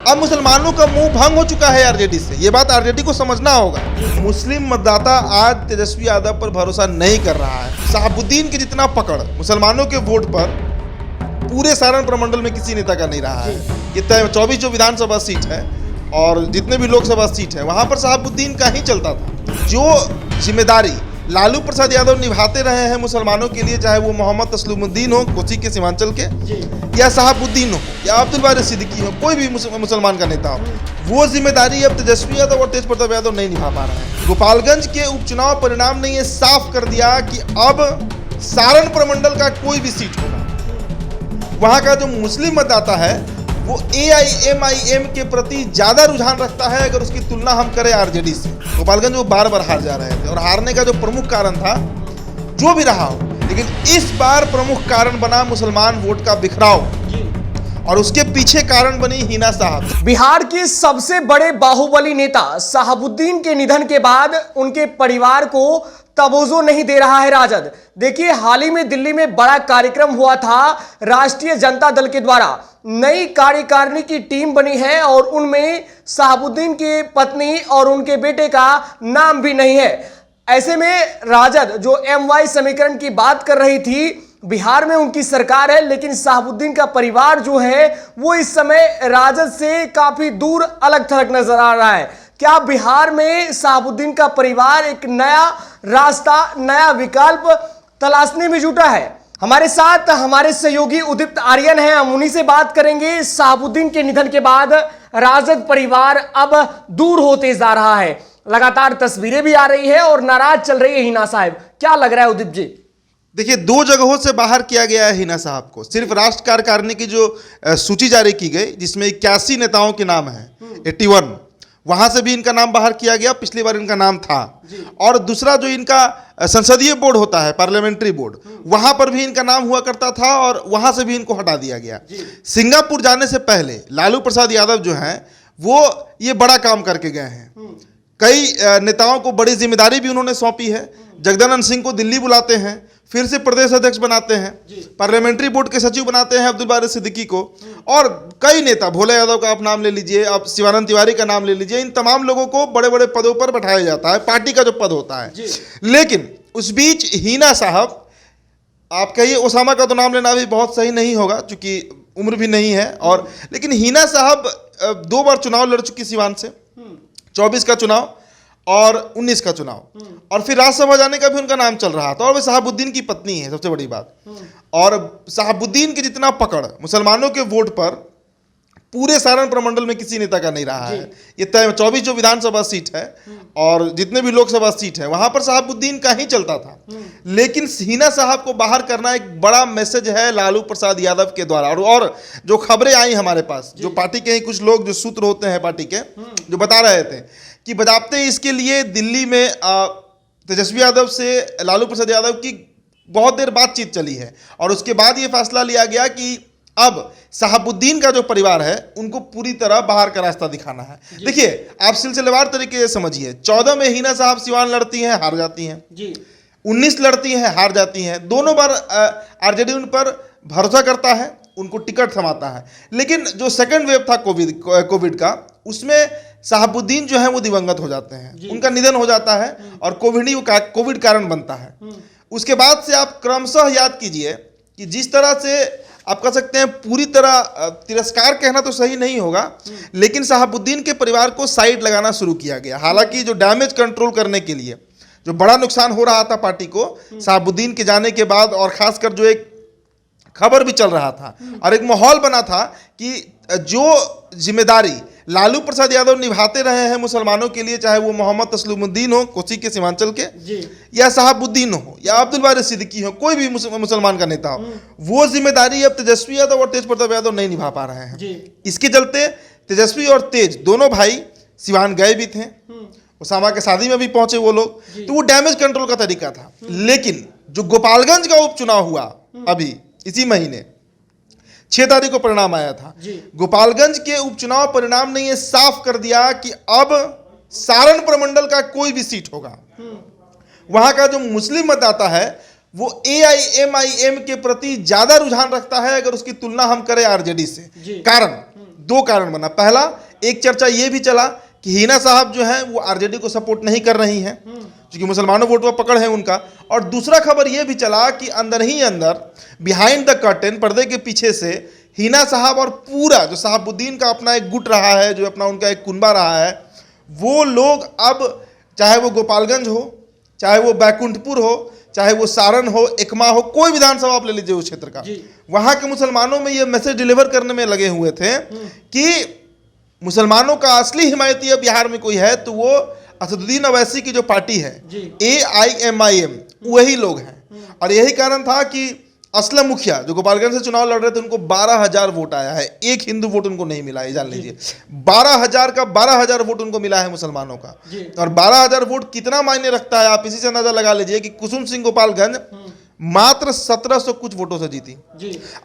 अब मुसलमानों का मुंह भंग हो चुका है आरजेडी से, ये बात आरजेडी को समझना होगा। मुस्लिम मतदाता आज तेजस्वी यादव पर भरोसा नहीं कर रहा है। शहाबुद्दीन की जितना पकड़ मुसलमानों के वोट पर पूरे सारण प्रमंडल में किसी नेता का नहीं रहा है। ये 24 जो विधानसभा सीट है और जितने भी लोकसभा सीट है वहां पर शहाबुद्दीन का ही चलता था। जो जिम्मेदारी लालू प्रसाद यादव निभाते रहे हैं मुसलमानों के लिए, चाहे वो मोहम्मद तस्लीमुद्दीन हो कोसी के सीमांचल के, या शहाबुद्दीन हो या अब्दुल बारी सिद्दीकी हो, कोई भी मुसलमान का नेता हो, वो जिम्मेदारी अब तेजस्वी यादव और तेज प्रताप यादव नहीं निभा पा रहे हैं। गोपालगंज के उपचुनाव परिणाम ने ये साफ कर दिया कि अब सारण प्रमंडल का कोई भी सीट होगा, वहां का जो मुस्लिम मतदाता है वो AIMIM के प्रति ज्यादा रुझान रखता है अगर उसकी तुलना हम करें आरजेडी से। गोपालगंज वो बार बार हार जा रहे थे और हारने का जो प्रमुख कारण था, जो भी रहा हो, लेकिन इस बार प्रमुख कारण बना मुसलमान वोट का बिखराव और उसके पीछे कारण बनी हिना साहब। बिहार के सबसे बड़े बाहुबली नेता शहाबुद्दीन के निधन के बाद उनके परिवार को तवज्जो नहीं दे रहा है राजद। देखिए, हाल ही में दिल्ली में बड़ा कार्यक्रम हुआ था राष्ट्रीय जनता दल के द्वारा। नई कार्यकारिणी की टीम बनी है और उनमें शहाबुद्दीन की पत्नी और उनके बेटे का नाम भी नहीं है। ऐसे में राजद जो MY समीकरण की बात कर रही थी, बिहार में उनकी सरकार है, लेकिन शहाबुद्दीन का परिवार जो है वो इस समय राजद से काफी दूर अलग थलग नजर आ रहा है। क्या बिहार में शहाबुद्दीन का परिवार एक नया रास्ता, नया विकल्प तलाशने में जुटा है? हमारे साथ हमारे सहयोगी उदित आर्यन हैं, हम उन्हीं से बात करेंगे। शहाबुद्दीन के निधन के बाद राजद परिवार अब दूर होते जा रहा है, लगातार तस्वीरें भी आ रही है और नाराज चल रही है हिना साहब। क्या लग रहा है उदित जी? देखिए, 2 जगहों से बाहर किया गया है हिना साहब को। सिर्फ राष्ट्र कार्यकारिणी की जो सूची जारी की गई जिसमें 81 नेताओं के नाम है, 81, वहां से भी इनका नाम बाहर किया गया। पिछली बार इनका नाम था। और दूसरा जो इनका संसदीय बोर्ड होता है, पार्लियामेंट्री बोर्ड, वहां पर भी इनका नाम हुआ करता था और वहां से भी इनको हटा दिया गया। सिंगापुर जाने से पहले लालू प्रसाद यादव जो हैं वो ये बड़ा काम करके गए हैं। कई नेताओं को बड़ी जिम्मेदारी भी उन्होंने सौंपी है। जगदानंद सिंह को दिल्ली बुलाते हैं, फिर से प्रदेश अध्यक्ष बनाते हैं, पार्लियामेंट्री बोर्ड के सचिव बनाते हैं अब्दुल बारी सिद्दीकी को, और कई नेता, भोले यादव का आप नाम ले लीजिए, आप शिवानंद तिवारी का नाम ले लीजिए, इन तमाम लोगों को बड़े बड़े पदों पर बैठाया जाता है, पार्टी का जो पद होता है। लेकिन उस बीच हिना साहब, आप कहिए ओसामा का तो नाम लेना भी बहुत सही नहीं होगा क्योंकि उम्र भी नहीं है, और लेकिन हिना साहब 2 बार चुनाव लड़ चुकी सिवान से, 24 का चुनाव और 19 का चुनाव, और फिर राज्यसभा जाने का भी उनका नाम चल रहा था, और वे शहाबुद्दीन की पत्नी है, सबसे बड़ी बात। और शहाबुद्दीन की जितना पकड़ मुसलमानों के वोट पर पूरे सारण प्रमंडल में किसी नेता का नहीं रहा है। ये 24 जो विधानसभा सीट है और जितने भी लोकसभा सीट है वहां पर शहाबुद्दीन का ही चलता था। लेकिन हिना साहब को बाहर करना एक बड़ा मैसेज है लालू प्रसाद यादव के द्वारा। और जो खबरें आई हमारे पास, जो पार्टी के ही कुछ लोग जो सूत्र होते हैं पार्टी के, जो बता रहे थे कि बजाबते इसके लिए दिल्ली में तेजस्वी यादव से लालू प्रसाद यादव की बहुत देर बातचीत चली है और उसके बाद ये फैसला लिया गया कि अब शहाबुद्दीन का जो परिवार है उनको पूरी तरह बाहर का रास्ता दिखाना है। देखिए, आप सिलसिलेवार तरीके से समझिए, 14 में हिना साहब सिवान लड़ती हैं, हार जाती हैं, 19 लड़ती हैं, हार जाती हैं। दोनों बार आरजेडी उन पर भरोसा करता है, उनको टिकट थमाता है। लेकिन जो सेकंड वेव था कोविड का, उसमें शहाबुद्दीन जो है वो दिवंगत हो जाते हैं, उनका निधन हो जाता है और कोविड कारण बनता है। उसके बाद से आप क्रमशः याद कीजिए कि जिस तरह से आप कह सकते हैं पूरी तरह तिरस्कार कहना तो सही नहीं होगा, लेकिन शहाबुद्दीन के परिवार को साइड लगाना शुरू किया गया। हालांकि जो डैमेज कंट्रोल करने के लिए जो बड़ा नुकसान हो रहा था पार्टी को शहाबुद्दीन के जाने के बाद, और खासकर जो एक खबर भी चल रहा था और एक माहौल बना था कि जो जिम्मेदारी लालू प्रसाद यादव निभाते रहे हैं मुसलमानों के लिए, चाहे वो मोहम्मद तस्लीमुद्दीन हो कोसी के सीमांचल के, या शहाबुद्दीन हो या अब्दुल बारी सिद्दीकी हो, कोई भी मुसलमान का नेता हो, वो जिम्मेदारी अब तेजस्वी यादव और तेज प्रताप यादव नहीं निभा पा रहे हैं। इसके चलते तेजस्वी और तेज दोनों भाई सिवान गए भी थे, ओसामा के शादी में भी पहुंचे वो लोग, तो वो डैमेज कंट्रोल का तरीका था। लेकिन जो गोपालगंज का उपचुनाव हुआ अभी इसी महीने 6 तारीख को परिणाम आया था, गोपालगंज के उपचुनाव परिणाम ने यह साफ कर दिया कि अब सारण प्रमंडल का कोई भी सीट होगा, वहां का जो मुस्लिम मतदाता है वो AIMIM के प्रति ज्यादा रुझान रखता है अगर उसकी तुलना हम करें आरजेडी से। कारण दो कारण बना। पहला, एक चर्चा ये भी चला कि हिना साहब जो हैं वो आरजेडी को सपोर्ट नहीं कर रही हैं क्योंकि मुसलमानों वोट पर पकड़ है उनका। और दूसरा खबर ये भी चला कि अंदर ही अंदर बिहाइंड द कर्टेन, पर्दे के पीछे से हिना साहब और पूरा जो शहाबुद्दीन का अपना एक गुट रहा है, जो अपना उनका एक कुनबा रहा है, वो लोग अब चाहे वो गोपालगंज हो, चाहे वो बैकुंठपुर हो, चाहे वो सारण हो, एकमा हो, कोई विधानसभा आप ले लीजिए उस क्षेत्र का, वहां के मुसलमानों में ये मैसेज डिलीवर करने में लगे हुए थे कि मुसलमानों का असली हिमायती अब बिहार में कोई है तो वो असदुद्दीन अवैसी की जो पार्टी है AIMIM, वही लोग हैं। और यही कारण था कि असलम मुखिया जो गोपालगंज से चुनाव लड़ रहे थे, उनको 12,000 वोट आया है, एक हिंदू वोट उनको नहीं मिला है, जान लीजिए। 12,000 का 12,000 वोट उनको मिला है मुसलमानों का। और 12,000 वोट कितना मायने रखता है, आप इसी से अंदाजा लगा लीजिए कि कुसुम सिंह गोपालगंज मात्र 1700 कुछ वोटों से जीती।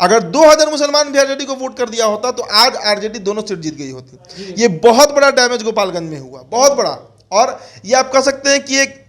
अगर 2000 मुसलमान भी आरजेडी को वोट कर दिया होता तो आज आरजेडी दोनों सीट जीत गई होती। ये बहुत बड़ा डैमेज गोपालगंज में हुआ, बहुत बड़ा। और ये आप कह सकते हैं कि एक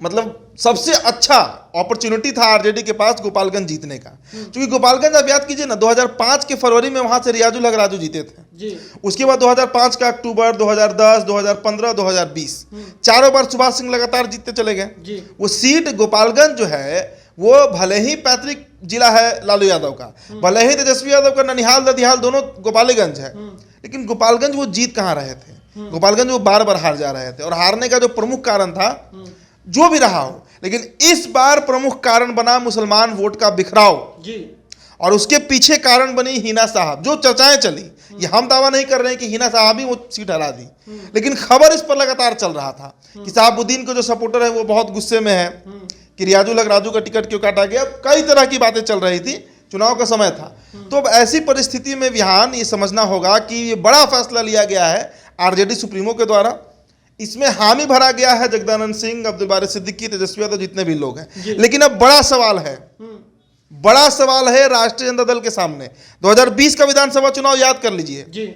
मतलब सबसे अच्छा अपॉर्चुनिटी था आरजेडी के पास गोपालगंज जीतने का, क्योंकि गोपालगंज आप याद कीजिए ना, 2005 के फरवरी में वहां से रियाजुल हक राजू जीते थे। उसके बाद 2005 का अक्टूबर, 2010, 2015, 2020 चारों बार सुभाष सिंह लगातार जीतते चले गए। वो सीट गोपालगंज जो है वो भले ही पैतृक जिला है लालू यादव का, भले ही तेजस्वी यादव का ननिहाल ददिहाल दोनों गोपालगंज है, लेकिन गोपालगंज वो जीत कहाँ रहे थे। गोपालगंज वो बार बार हार जा रहे थे, और हारने का जो प्रमुख कारण था, जो भी रहा हो, लेकिन इस बार प्रमुख कारण बना मुसलमान वोट का बिखराव। और उसके पीछे कारण बनी हिना साहब। जो चर्चाएं चली, ये हम दावा नहीं कर रहे हैं कि हिना साहब ही वो सीट हरा दी, लेकिन खबर इस पर लगातार चल रहा था कि शहाबुद्दीन के जो सपोर्टर है वो बहुत गुस्से में है कि रियाजुल हक राजू का टिकट क्यों काटा गया। कई तरह की बातें चल रही थी, चुनाव का समय था। तो अब ऐसी परिस्थिति में विहान ये समझना होगा कि ये बड़ा फैसला लिया गया है आरजेडी सुप्रीमो के द्वारा। इसमें हामी भरा गया है जगदानंद सिंह, अब्दुल बारी सिद्दीकी, तेजस्वी यादव, जितने भी लोग हैं। लेकिन अब बड़ा सवाल है राष्ट्रीय जनता दल के सामने। 2020 का विधानसभा चुनाव याद कर लीजिए,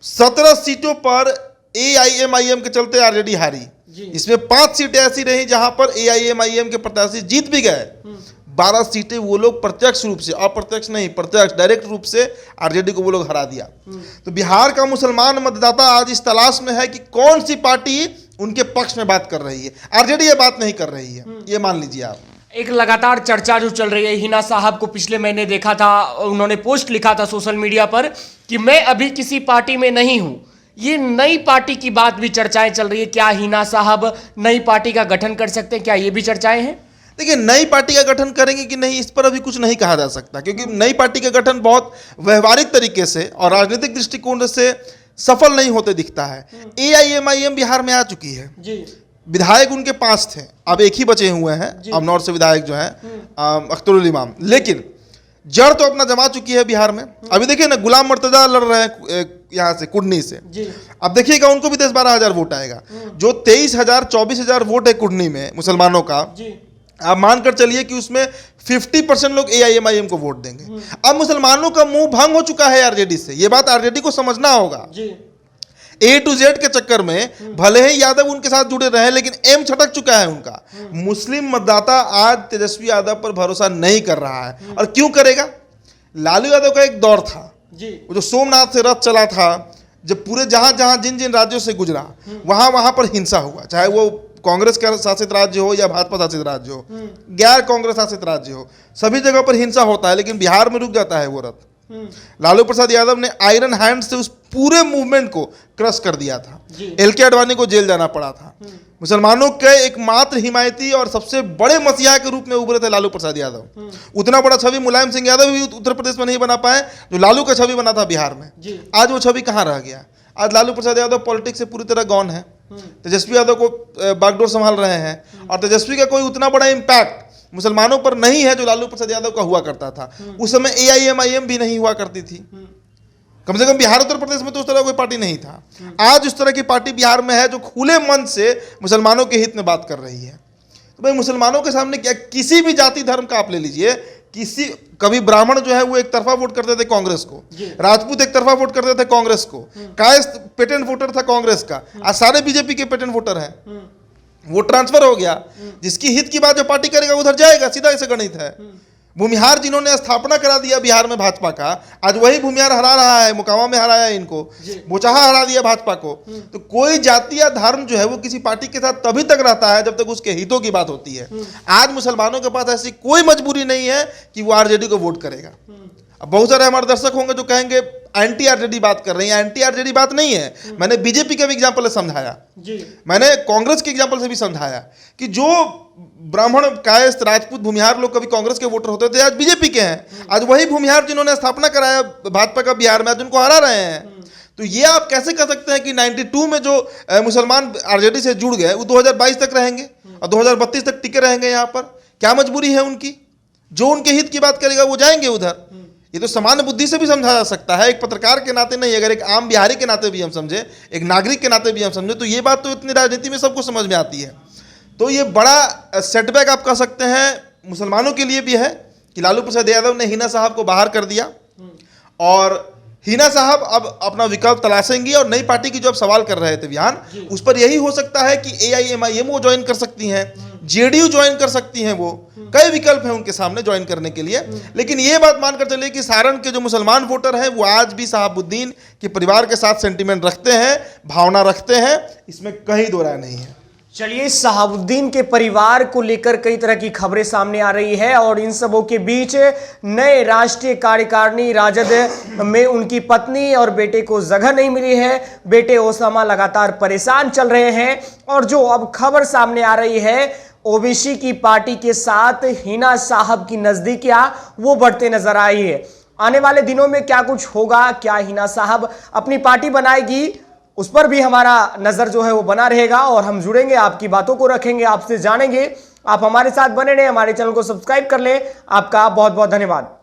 17 सीटों पर AIMIM के चलते आरजेडी हारी। इसमें 5 सीटें ऐसी रही जहां पर AIMIM के प्रत्याशी जीत भी गए। 12 सीटें वो लोग प्रत्यक्ष रूप से, अप्रत्यक्ष नहीं, प्रत्यक्ष डायरेक्ट रूप से आरजेडी को वो लोग हरा दिया। तो बिहार का मुसलमान मतदाता आज इस तलाश में है कि कौन सी पार्टी उनके पक्ष में बात कर रही है। आरजेडी ये बात नहीं कर रही है, ये मान लीजिए आप। एक लगातार चर्चा जो चल रही है, हिना साहब को पिछले महीने देखा था, उन्होंने पोस्ट लिखा था सोशल मीडिया पर कि मैं अभी किसी पार्टी में नहीं हूं। ये नई पार्टी की बात भी चर्चाएं चल रही है, क्या हिना साहब नई पार्टी का गठन कर सकते हैं, क्या ये भी चर्चाएं हैं? देखिए, नई पार्टी का गठन करेंगे कि नहीं, इस पर अभी कुछ नहीं कहा जा सकता, क्योंकि नई पार्टी का गठन बहुत व्यवहारिक तरीके से और राजनीतिक दृष्टिकोण से सफल नहीं होते दिखता है। AIMIM बिहार में आ चुकी है, विधायक उनके 5 थे, अब एक ही बचे हुए हैं अब नॉर्थ से विधायक जो है अख्तरुल इमाम, लेकिन जड़ तो अपना जमा चुकी है बिहार में। अभी देखिए ना, गुलाम मुर्तजा लड़ रहे हैं यहाँ से, कुडनी से। अब देखिएगा उनको भी 10-12 हज़ार वोट आएगा। जो 23,000 24,000 वोट है कुडनी में मुसलमानों का, आप मानकर चलिए कि उसमें 50% लोग AIMIM को वोट देंगे। अब मुसलमानों का मुंह भंग हो चुका है आरजेडी से, ये बात आरजेडी को समझना होगा। A to Z के चक्कर में भले ही यादव उनके साथ जुड़े रहे, लेकिन एम छटक चुका है उनका। मुस्लिम मतदाता आज तेजस्वी यादव पर भरोसा नहीं कर रहा है। और क्यों करेगा? लालू यादव का एक दौर था, वो जो सोमनाथ से रथ चला था, जब पूरे जहां जिन जिन राज्यों से गुजरा वहां पर हिंसा हुआ, चाहे वो कांग्रेस का शासित राज्य हो या भाजपा शासित राज्य हो, गैर कांग्रेस शासित राज्य हो, सभी जगह पर हिंसा होता है, लेकिन बिहार में रुक जाता है वो रथ। लालू प्रसाद यादव ने आयरन हैंड से उस पूरे मूवमेंट को क्रश कर दिया था। LK आडवाणी को जेल जाना पड़ा था। मुसलमानों के एकमात्र हिमायती और सबसे बड़े मसीहा के रूप में उभरे थे लालू प्रसाद यादव। उतना बड़ा छवि मुलायम सिंह यादव भी उत्तर प्रदेश में नहीं बना पाए जो लालू का छवि बना था बिहार में। आज वो छवि कहाँ रह गया? आज लालू प्रसाद यादव पॉलिटिक्स से पूरी तरह गॉन है। तेजस्वी यादव को बागडोर संभाल रहे हैं, और तेजस्वी का कोई उतना बड़ा इम्पैक्ट मुसलमानों पर नहीं है जो लालू प्रसाद यादव का हुआ करता था। उस समय AIMIM भी नहीं हुआ करती थी, कम से कम बिहार उत्तर प्रदेश में तो उस तरह कोई पार्टी नहीं था। आज उस तरह की पार्टी बिहार में है जो खुले मन से मुसलमानों के हित में बात कर रही है। तो भाई मुसलमानों के सामने क्या, किसी भी जाति धर्म का आप ले लीजिए, कभी ब्राह्मण जो है वो एक तरफा वोट करते थे कांग्रेस को, राजपूत एक तरफा वोट करते थे कांग्रेस को, कायस्थ पेटेंट वोटर था कांग्रेस का, आज सारे बीजेपी के पेटेंट वोटर हैं। वो ट्रांसफर हो गया, जिसकी हित की बात जो पार्टी करेगा उधर जाएगा, सीधा ऐसे गणित है। भूमिहार जिन्होंने स्थापना करा दिया बिहार में भाजपा का, आज वही भूमिहार हरा रहा है, मोकामा में हराया है इनको, बोचहा हरा दिया भाजपा को। तो कोई जाति या धर्म जो है वो किसी पार्टी के साथ तभी तक रहता है जब तक उसके हितों की बात होती है। आज मुसलमानों के पास ऐसी कोई मजबूरी नहीं है कि वो आरजेडी को वोट करेगा। अब बहुत सारे हमारे दर्शक होंगे जो कहेंगे एंटी आरजेडी बात कर रहे हैं। एंटी आरजेडी बात नहीं है। मैंने बीजेपी के भी एग्जाम्पल से समझाया, मैंने कांग्रेस के एग्जाम्पल से भी समझाया कि जो ब्राह्मण कायस्थ राजपूत भूमिहार लोग कभी कांग्रेस के वोटर होते थे, आज बीजेपी के हैं। आज वही भूमिहार जिन्होंने स्थापना कराया भाजपा का बिहार में, आज उनको हरा रहे हैं। तो ये आप कैसे कह सकते हैं कि 92 में जो मुसलमान आरजेडी से जुड़ गए वो 2022 तक रहेंगे और 2032 तक टिके रहेंगे? यहाँ पर क्या मजबूरी है उनकी? जो उनके हित की बात करेगा वो जाएंगे उधर। ये तो सामान्य बुद्धि से भी समझा जा सकता है, एक पत्रकार के नाते नहीं, अगर एक आम बिहारी के नाते भी हम समझे, एक नागरिक के नाते भी हम समझे, तो ये बात तो इतनी राजनीति में सबको समझ में आती है। तो ये बड़ा सेटबैक आप कह सकते हैं मुसलमानों के लिए भी है कि लालू प्रसाद यादव ने हिना साहब को बाहर कर दिया और हिना साहब अब अपना विकल्प तलाशेंगी और नई पार्टी की जो आप सवाल कर रहे थे बयान, उस पर यही हो सकता है कि AIMIM वो ज्वाइन कर सकती हैं, JDU ज्वाइन कर सकती हैं। वो कई विकल्प हैं उनके सामने ज्वाइन करने के लिए। लेकिन ये बात मानकर चलिए कि सारण के जो मुसलमान वोटर हैं वो आज भी शहाबुद्दीन के परिवार के साथ सेंटिमेंट रखते हैं, भावना रखते हैं, इसमें कहीं दो राय नहीं है। चलिए, शहाबुद्दीन के परिवार को लेकर कई तरह की खबरें सामने आ रही है और इन सबों के बीच नए राष्ट्रीय कार्यकारिणी राजद में उनकी पत्नी और बेटे को जगह नहीं मिली है। बेटे ओसामा लगातार परेशान चल रहे हैं और जो अब खबर सामने आ रही है ओबीसी की पार्टी के साथ हिना साहब की नजदीकियां वो बढ़ते नजर आई है। आने वाले दिनों में क्या कुछ होगा, क्या हिना साहब अपनी पार्टी बनाएगी, उस पर भी हमारा नजर जो है वो बना रहेगा और हम जुड़ेंगे, आपकी बातों को रखेंगे, आपसे जानेंगे। आप हमारे साथ बने रहें, हमारे चैनल को सब्सक्राइब कर लें। आपका बहुत बहुत धन्यवाद।